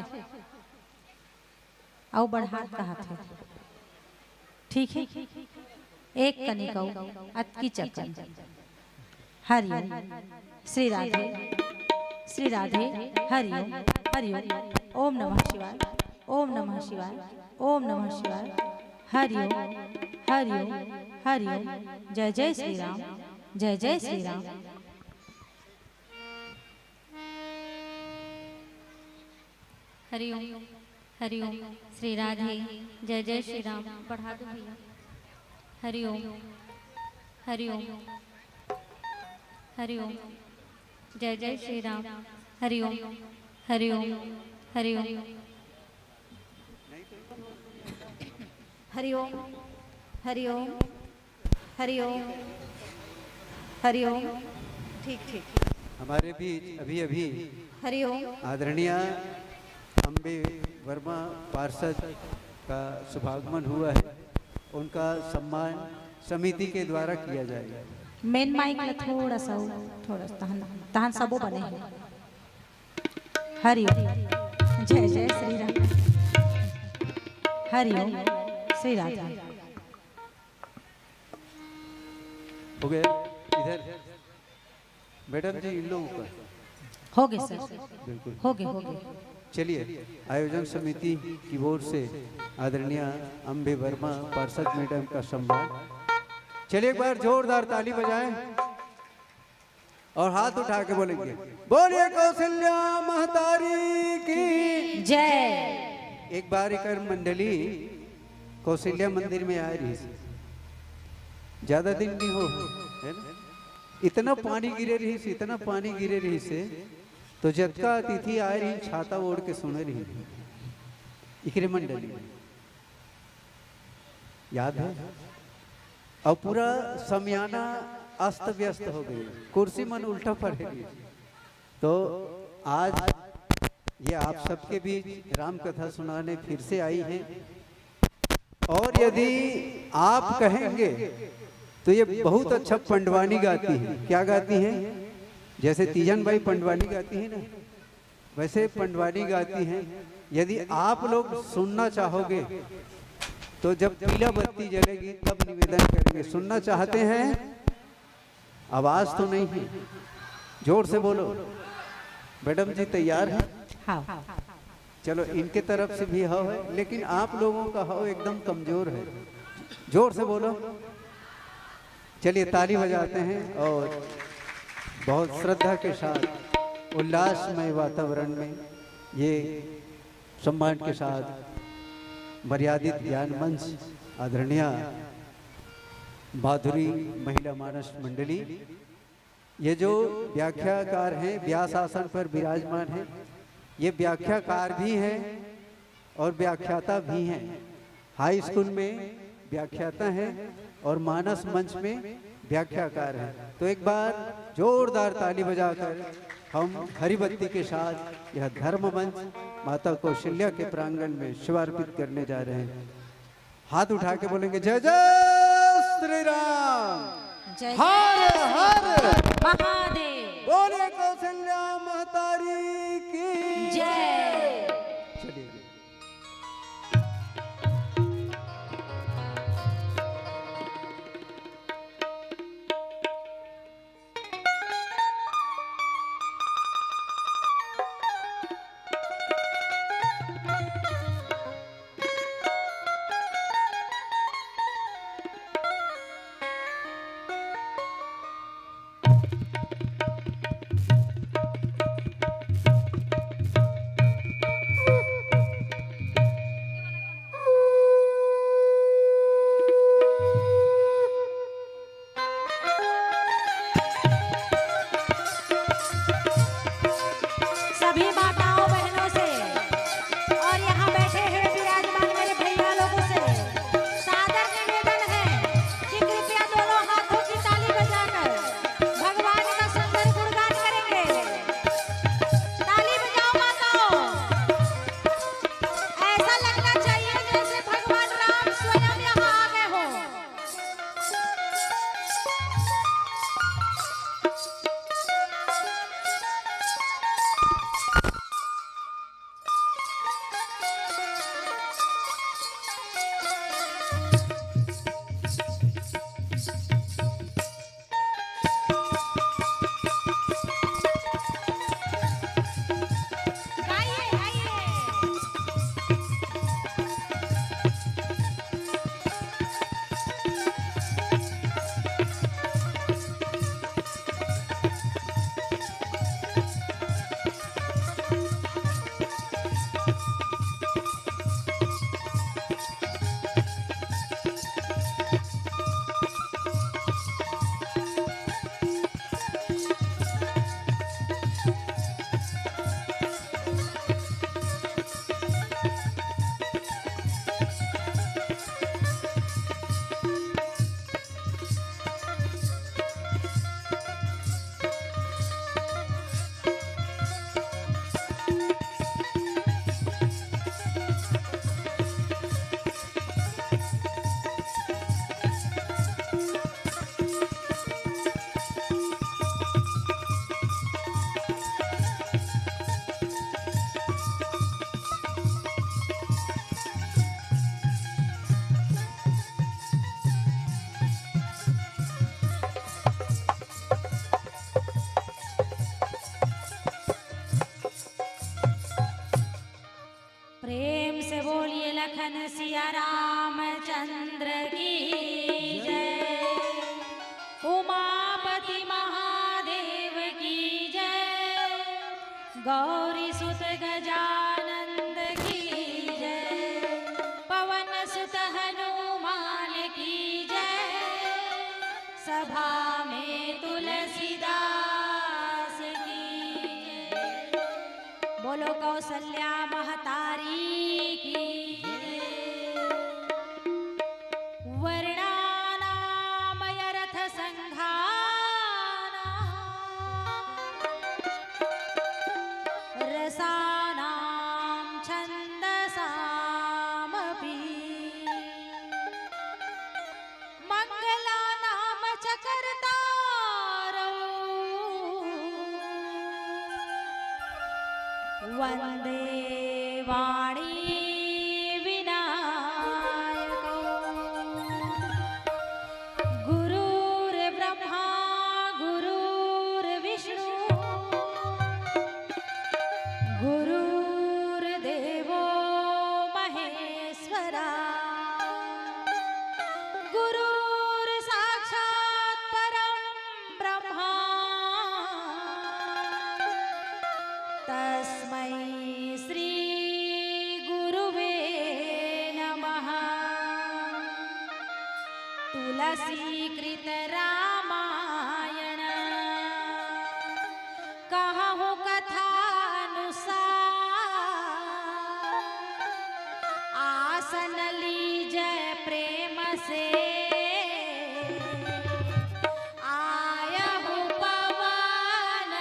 थे आओ बढ़ा कहा थे ठीक है एक कनिका अतकी चक्कर हरिओम श्री राधे हरिओम हरिओम ओम नमः शिवाय ओम नमः शिवाय ओम नमः शिवाय हरिओम हरिओम हरिओम जय जय श्री राम जय जय श्री राम। हरिओम हरिओम श्री राधे जय जय श्री राम। बढ़ा दो भैया। हरिओम हरिओम हरिओम जय जय श्री राम। हरिओम हरिओम हरिओम हरिओम हरिओम हरिओम हरिओम ठीक ठीक। हमारे बीच अभी अभी हरिओम आदरणीय अम्बे वर्मा पार्षद का शुभागमन हुआ है, उनका सम्मान समिति के द्वारा किया जाएगा। मेन माइक ला थोड़ा सा तहन सबो बने हैं। हरिओम जय जय श्री राम हरिओम श्री राधे। हो गए इधर मैडम जी, इन लोगों का हो गए सर बिल्कुल हो गए। चलिए, आयोजन समिति की ओर से आदरणीय अम्बे वर्मा पार्षद मैडम का सम्मान। चलिए एक बार जोरदार ताली बजाएं और हाथ उठा के बोलेंगे बोलिए कौशल्या महतारी की जय। एक बार एक मंडली कौशल्या मंदिर में आ रही थी, ज्यादा दिन नहीं हो है ना, इतना पानी गिरे रही से, इतना पानी गिरे रही से, तो जतका अतिथि आ रही छाता ओढ़ के सुन रही इकरे मंडली याद है, और पूरा समियाना अस्त व्यस्त हो गई, कुर्सी मन उल्टा पड़ गई। तो आज ये आप सबके बीच राम कथा सुनाने फिर से आई हैं, और यदि आप कहेंगे तो ये बहुत अच्छा पंडवानी गाती है। क्या गाती हैं? जैसे तीजन भाई पंडवानी गाती है ना, वैसे पंडवानी गाती हैं। यदि आप लोग सुनना चाहोगे तो जब पीला बत्ती जलेगी तब निवेदन करेंगे। सुनना चाहते हैं? आवाज तो नहीं है, जोर से बोलो। मैडम जी तैयार है? हाँ चलो, इनके तरफ से भी हाव है, लेकिन आप लोगों का हाव एकदम कमजोर है। जोर से बोलो। चलिए ताली बजाते हैं और बहुत श्रद्धा के साथ उल्लासमय वातावरण में ये सम्मान के साथ मर्यादित ज्ञान मंच आदरणीय माधुरी महिला मानस मंडली, ये जो व्याख्याकार हैं व्यास आसन पर विराजमान हैं, ये व्याख्याकार भी हैं और व्याख्याता भी हैं। हाई स्कूल में व्याख्याता हैं और मानस मंच में व्याख्याकार हैं। तो एक बार जोरदार ताली बजाकर हम हरिबत्ती के साथ यह धर्म मंच माता कौशल्या के प्रांगण में शिवार्पित करने जा रहे हैं। हाथ उठा के बोलेंगे जय जय श्री राम, जय हर हर महादेव, बोले कौशल्या महतारी की जय। चलिए प्रेम से बोलिए लखन सिया रामचंद्र की जय, उमापति महादेव की जय, गौरी सुत गजानंद की जय, पवन सुत हनुमान की जय, सभा में तुलसीदास की जय, बोलो कौसल्या महतारी की जय। वर्णानामय रथ संघाना रसानां छन्दसामपि मंगलानां च कर्तारौ वन्दे वाणी विनायकौ। गुरुर्ब्रह्मा गुरुर्विष्णु गुरुर्देवो महेश्वरा, गुरुर्साक्षात् परं ब्रह्मा तस्मै श्री गुरुवे नमः। तुलसीकृत रामायण कहूँ कथानुसार, आसन लीजय प्रेम से आयहु पवन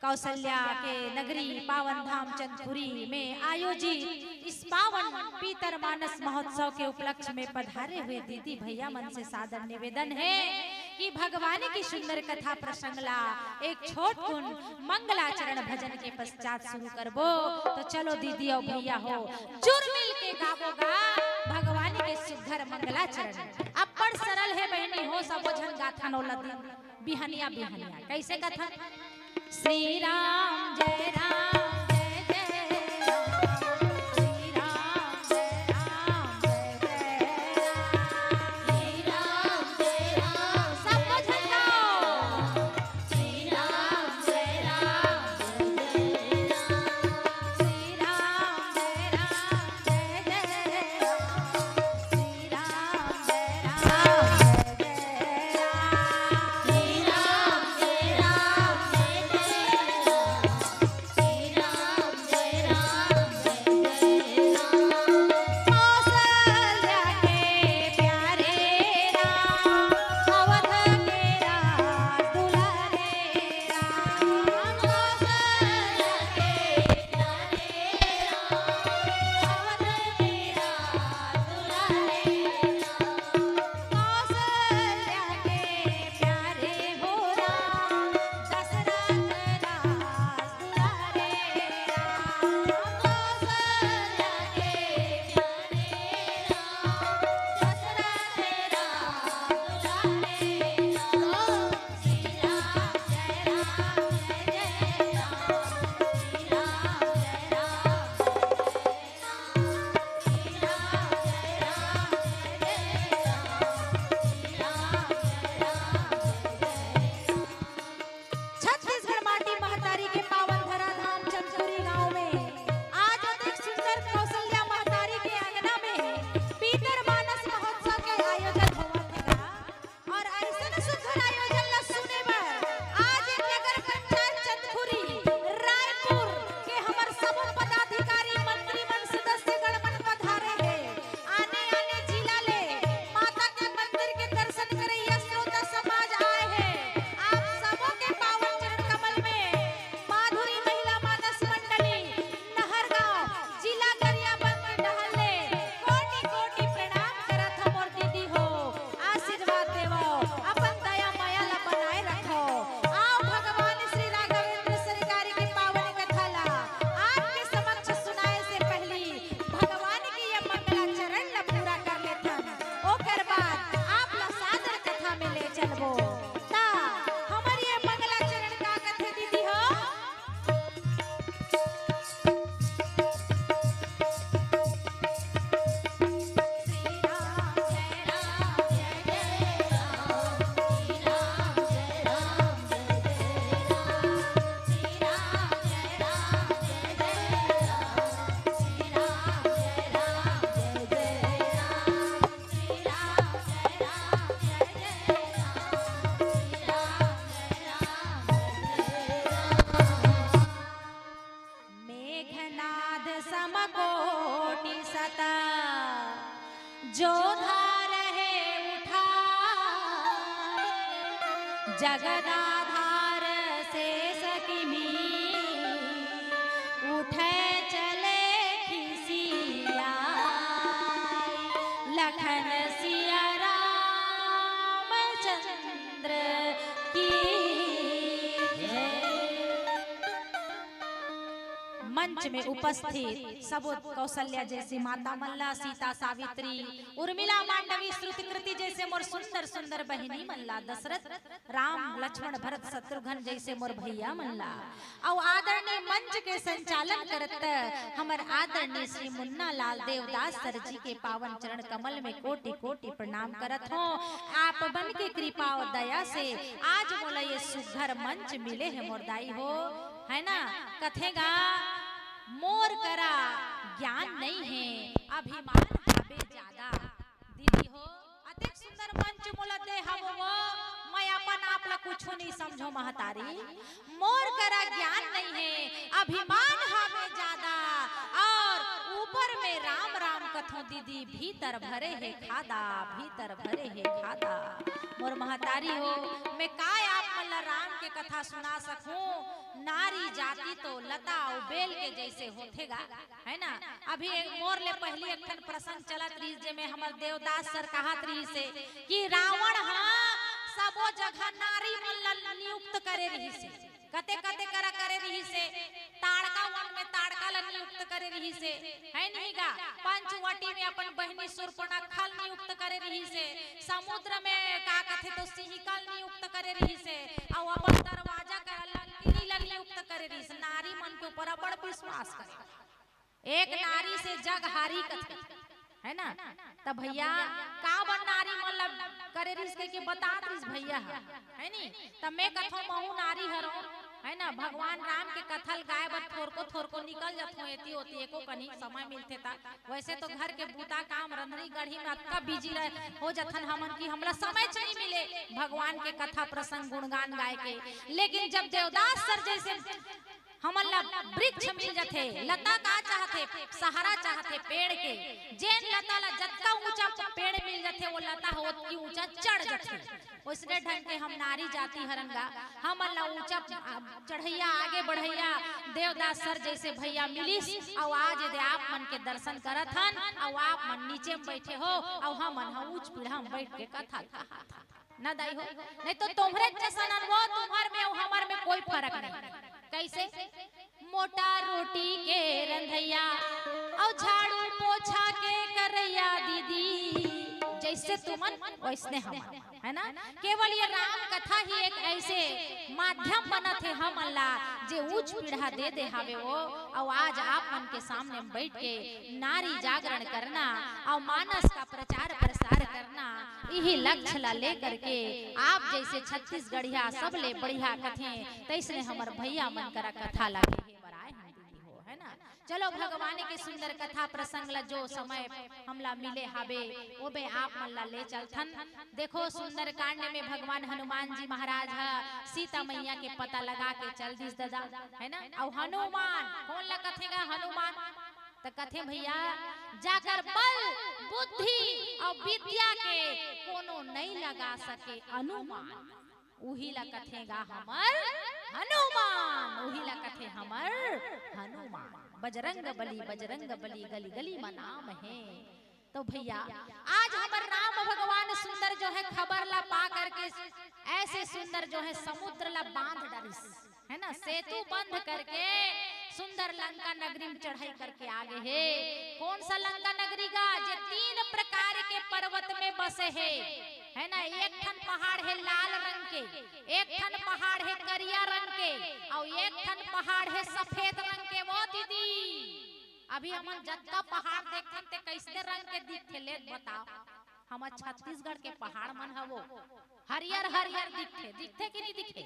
कौशल्या के नगरी पावन धाम चंदपुरी में आयोजित इस पावन पीतर मानस महोत्सव के उपलक्ष्य में पधारे हुए दीदी भैया मन से सादर निवेदन है कि भगवान की सुंदर कथा प्रसंगला एक छोट कुन मंगलाचरण भजन के पश्चात शुरू करबो। तो चलो दीदी और भैया हो जुर मिल के गावोगा भगवान के सुघर मंगलाचरण। अब बड़ सरल है बहनी हो सब भजन गाथा नौलत बिहनिया बिहनिया कैसे कथा। श्री राम जय राम जय जय राम, श्री राम जय राम जय जय राम, श्री राम जय राम सब भजन गाओ। श्री राम जय राम जय जय राम, श्री राम जय राम जय जय राम, श्री राम जय राम जय जय राम, श्री राम जय राम जय जय राम, श्री जगदाधार से सकिमी उठे चले खिसिया लखन सिया रामचंद्र की जय। मंच में उपस्थित सब कौशल्या जैसी माता मल्ला, सीता सावित्री, उर्मिला मांडवी, श्रुति कृति जैसे मोर सुंदर सुंदर बहिनी मल्ला, दशरथ राम लक्ष्मण भरत शत्रुघ्न जैसे मोर भैया मल्ला, और आदरणीय मंच के संचालन करत हमर आदरणीय श्री मुन्ना लाल देवदास सर जी के पावन चरण कमल में कोटि कोटि प्रणाम करत हो। आप बन के कृपा और दया से आज मोला ये सुघर मंच मिले है मोरदाई हो, है ना। कथेगा मोर करा ज्ञान नहीं है अभिमान भावे ज्यादा दीदी हो। अतिक सुंदर मंच मोला दे हम वो मैं अपन आप ला कुछ नहीं समझो महतारी। मोर करा ज्ञान नहीं है अभिमान हमें ज्यादा और ऊपर में राम राम कथो दीदी भीतर भरे है खादा, भीतर भरे है खादा। मोर महतारी हो मैं काय आप मल्ला राम के कथा सुना सकूं। नारी जाति तो लता और बेल के जैसे होथेगा, है ना। अभी एक मोर ले पहली एक प्रसंग चलत रही जे में हमर देवदास सर कहत रही से कि रावण हाँ सबो जगह नारी मल्ला नियुक्त करे रही से, कते कते करा करे रही से, ताड़का वन में ताड़का ला नियुक्त करे रही से, है नहीं गा। पंचवटी में अपन बहनी शूर्पणखा नियुक्त करे रही से, समुद्र में का कथे तो सिंहिका नियुक्त करे रही से, और अपन दरवाजा का लंकिनी ला नियुक्त करे रही से। नारी मन के ऊपर बड़ विश्वास करे, एक नारी से जग हारी कथे, है ना। तब भैया का बन नारी मतलब करे रिस के बता रिस भैया है नी। तब मैं कथो महू नारी हरो, है ना। भगवान राम के कथल गाय बर थोर को निकल जातो एती होती एको कनी समय मिलते ता। वैसे तो घर के बूता काम रंधरी गढ़ी में अक्का बिजी हो जथन हमन की हमरा समय नहीं मिले भगवान के कथा प्रसंग गुणगान गाय के। लेकिन जब देवदास सर जैसे हमन ला वृक्ष मिल जाते, लता का चाहते सहारा चाहते पेड़ के, जेन लता ला जत्ता ऊंचा पेड़ मिल जाते वो लता हो की ऊंचा चढ़ जाते। उसने ढंग के हम नारी जाति हरंगा हमन ला ऊंचा चढ़ैया आगे बढ़ैया देवदास सर जैसे भैया मिलिस। और आज यदि आप मन के दर्शन करत हन और आप मन नीचे में बैठे हो और हमन ऊंच पीढ़ा में बैठ के कथा ना दाई हो। नहीं तो तुम्हारे जैसा अनुभव तुम्हार में और हमार में कोई फर्क नहीं। कैसे मोटा रोटी के रंधैया और झाड़ू पोछा के करैया दीदी जैसे तुमन वैसने हम, है ना। केवल ये राम कथा ही एक ऐसे माध्यम बना थे हम अल्लाह जे ऊंच पीढ़ा दे दे हावे वो। और आज आप मन के सामने बैठ के नारी जागरण करना और मानस का प्रचार प्रसार करना यही लक्ष्य ला ले करके आप जैसे छत्तीसगढ़िया सब ले बढ़िया कथे तैसने हमर भैया मन करा कथा लागे बराए हो, है ना। चलो भगवान के सुंदर कथा प्रसंग ला जो समय हमला मिले हावे वो बे आप मन ला ले चलथन। देखो सुंदर कांड में भगवान हनुमान जी महाराज सीता मैया के पता लगा के चल दिस दादा, है ना। और हनुमान कौन ला कथेगा हनुमान तो कथे भैया जाकर बल बुद्धि और विद्या के कोनो नहीं लगा सके अनुमान, उही ला कथेगा हमर हनुमान, उही ला कथे हमर हनुमान। बजरंग बली गली गली में नाम है। तो भैया आज हमर राम भगवान सुंदर जो है खबर ला पा करके ऐसे सुंदर जो है समुद्र ला बांध डालिस, है ना। सेतु बंद करके सुंदर लंका नगरी में चढ़ाई करके आगे है। कौन सा लंका नगरी का जो 3 प्रकार के पर्वत में बसे है ना। एक ठन पहाड़ है लाल रंग के, एक ठन पहाड़ है करिया रंग के और एक ठन पहाड़ है सफेद रंग के। वो दीदी अभी हम जत्ता पहाड़ देखते कैसे रंग के दिखते ले बताओ। हम छत्तीसगढ़ के पहाड़ मन हवो हरियर हरियर दिखते कि नहीं दिखे।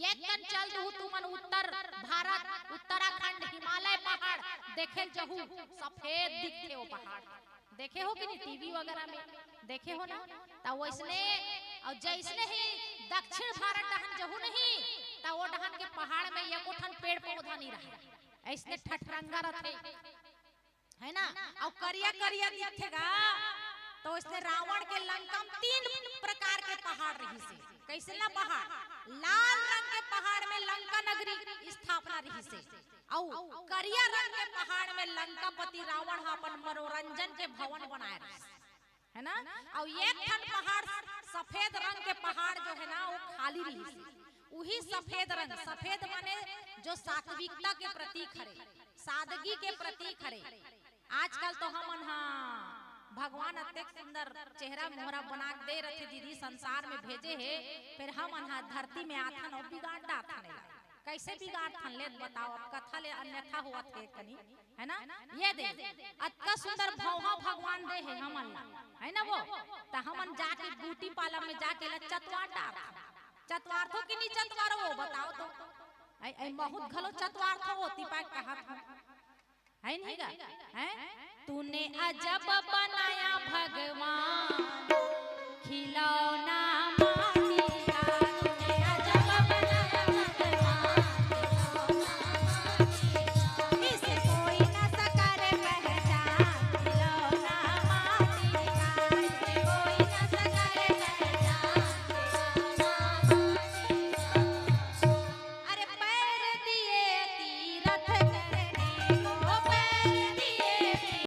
एक कन चल दू तुमन उत्तर भारत उत्तराखंड हिमालय पहाड़ देखे जहू सफेद दिखते वो पहाड़ देखे हो कि नहीं टीवी वगैरह में देखे हो ना। तो वैसने और जैसने ही दक्षिण भारत डहन जहू नहीं तो वो डहन के पहाड़ में एको ठन पेड़ पौधा नहीं रहे, ऐसने ठठरंगा रहते, है ना। और करिया करिया दिखेगा तो इसने रावण के लंका में 3 प्रकार के पहाड़ रही से कैसे ला पहाड़, लाल रंग के पहाड़ में लंका नगरी स्थापना रही से, और करिया रंग के पहाड़ में लंकापति रावण अपन मनोरंजन के भवन बनाए रहे, है ना। और एक ठन पहाड़ सफेद रंग के पहाड़ जो है ना वो खाली रही, वही सफेद रंग, सफेद माने जो सात्विकता के प्रतीक हरे, सादगी के प्रतीक हरे। आजकल तो हम भगवान अत्यंत सुंदर चेहरा मोहरा बना दे रहे दीदी, संसार में भेजे है, फिर हम धरती में आथन और बिगाड़ डाथन, कैसे बिगाड़ थन ले बताओ, अब कथा ले अन्यथा हुआ थे कनी, है ना। ये दे अत्का सुंदर भौहा भगवान दे है हम अल्लाह, है ना। वो तो हम जाके ब्यूटी पार्लर में जाके चतवार डाल, चतवार्थों की नहीं चतवार वो बताओ तो, ऐ बहुत घलो चतवार्थ होती पाए कहा था, है नहीं गा, है तूने अजब बनाया